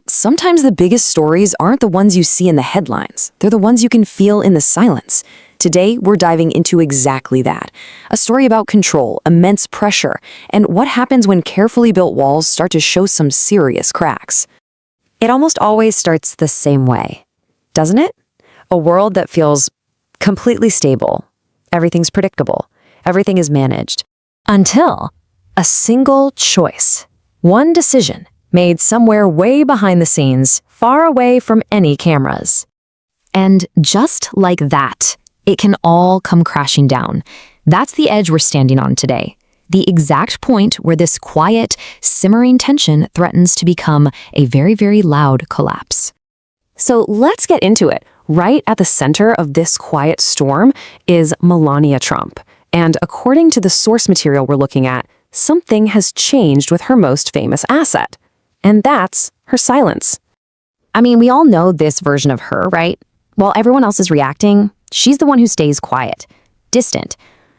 Sometimes the biggest stories aren't the ones you see in the headlines. They're the ones you can feel in the silence. Today, we're diving into exactly that. A story about control, immense pressure, and what happens when carefully built walls start to show some serious cracks. It almost always starts the same way, doesn't it? A world that feels completely stable. Everything's predictable. Everything is managed. Until a single choice. One decision made somewhere way behind the scenes, far away from any cameras. And just like that, it can all come crashing down. That's the edge we're standing on today. The exact point where this quiet, simmering tension threatens to become a very, very loud collapse. So let's get into it. Right at the center of this quiet storm is Melania Trump. And according to the source material we're looking at, something has changed with her most famous asset. And that's her silence. We all know this version of her, right? While everyone else is reacting, she's the one who stays quiet, distant,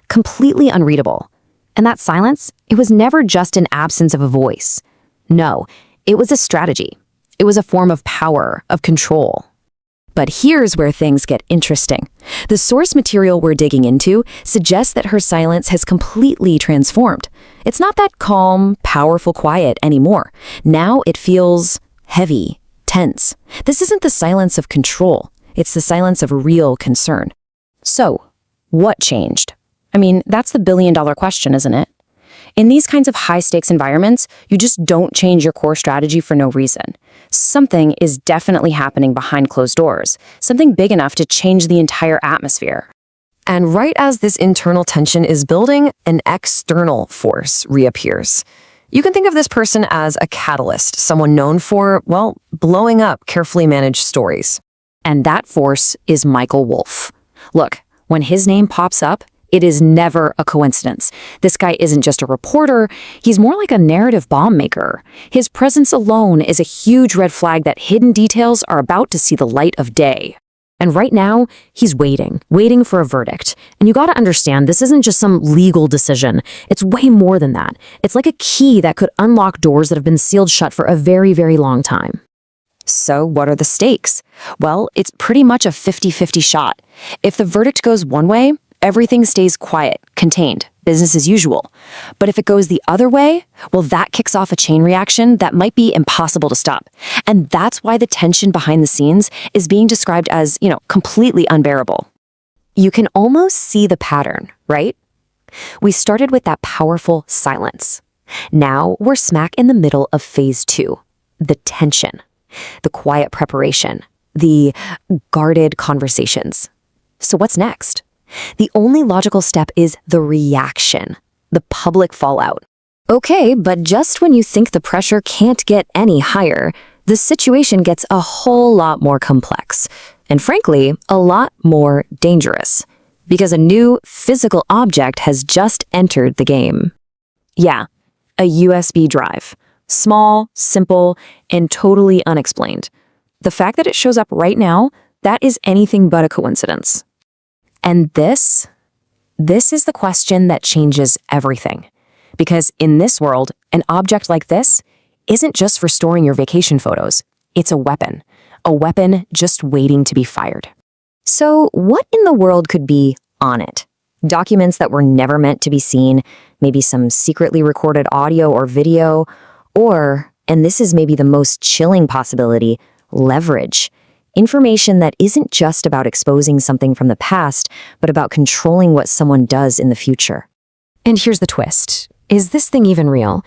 completely unreadable. And that silence, it was never just an absence of a voice. No, it was a strategy. It was a form of power, of control. But here's where things get interesting. The source material we're digging into suggests that her silence has completely transformed. It's not that calm, powerful quiet anymore. Now it feels heavy, tense. This isn't the silence of control. It's the silence of real concern. So, what changed? That's the billion-dollar question, isn't it? In these kinds of high-stakes environments, you just don't change your core strategy for no reason. Something is definitely happening behind closed doors, something big enough to change the entire atmosphere. And right as this internal tension is building, an external force reappears. You can think of this person as a catalyst, someone known for, blowing up carefully managed stories. And that force is Michael Wolff. Look, when his name pops up, it is never a coincidence. This guy isn't just a reporter, he's more like a narrative bomb maker. His presence alone is a huge red flag that hidden details are about to see the light of day. And right now, he's waiting for a verdict. And you gotta understand, this isn't just some legal decision. It's way more than that. It's like a key that could unlock doors that have been sealed shut for a very, very long time. So what are the stakes? Well, it's pretty much a 50-50 shot. If the verdict goes one way, everything stays quiet, contained, business as usual. But if it goes the other way, that kicks off a chain reaction that might be impossible to stop. And that's why the tension behind the scenes is being described as, completely unbearable. You can almost see the pattern, right? We started with that powerful silence. Now we're smack in the middle of phase 2, the tension, the quiet preparation, the guarded conversations. So what's next? The only logical step is the reaction, the public fallout. Okay, but just when you think the pressure can't get any higher, the situation gets a whole lot more complex, and frankly, a lot more dangerous, because a new physical object has just entered the game. Yeah, a USB drive. Small, simple, and totally unexplained. The fact that it shows up right now, that is anything but a coincidence. And this is the question that changes everything. Because in this world, an object like this isn't just for storing your vacation photos. It's a weapon just waiting to be fired. So what in the world could be on it? Documents that were never meant to be seen, maybe some secretly recorded audio or video, or, and this is maybe the most chilling possibility, leverage. Information that isn't just about exposing something from the past, but about controlling what someone does in the future. And here's the twist. Is this thing even real?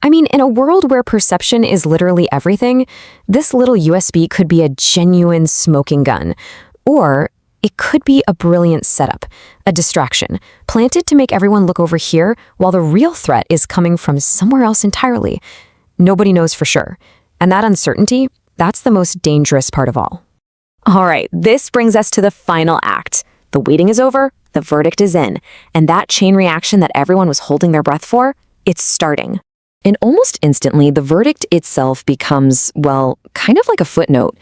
In a world where perception is literally everything, this little USB could be a genuine smoking gun. Or it could be a brilliant setup, a distraction, planted to make everyone look over here while the real threat is coming from somewhere else entirely. Nobody knows for sure. And that uncertainty, that's the most dangerous part of all. All right, this brings us to the final act. The waiting is over, the verdict is in, and that chain reaction that everyone was holding their breath for, it's starting. And almost instantly, the verdict itself becomes, kind of like a footnote.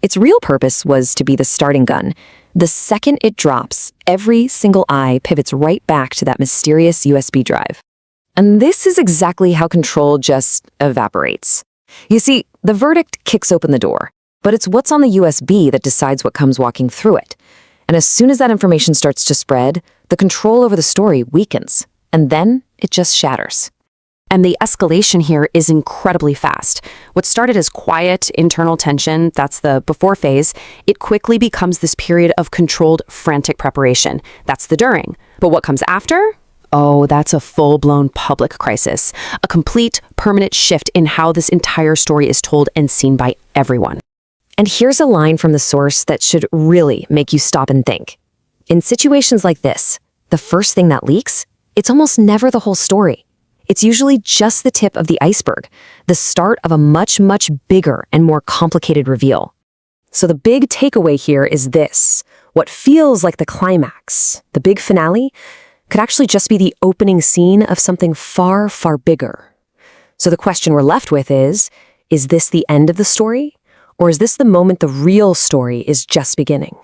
Its real purpose was to be the starting gun. The second it drops, every single eye pivots right back to that mysterious USB drive. And this is exactly how control just evaporates. You see, the verdict kicks open the door, but it's what's on the USB that decides what comes walking through it. And as soon as that information starts to spread, the control over the story weakens, and then it just shatters. And the escalation here is incredibly fast. What started as quiet internal tension, that's the before phase, it quickly becomes this period of controlled, frantic preparation. That's the during. But what comes after? Oh, that's a full-blown public crisis. A complete, permanent shift in how this entire story is told and seen by everyone. And here's a line from the source that should really make you stop and think. In situations like this, the first thing that leaks, it's almost never the whole story. It's usually just the tip of the iceberg, the start of a much, much bigger and more complicated reveal. So the big takeaway here is this. What feels like the climax, the big finale, could actually just be the opening scene of something far, far bigger. So the question we're left with is this the end of the story? Or is this the moment the real story is just beginning?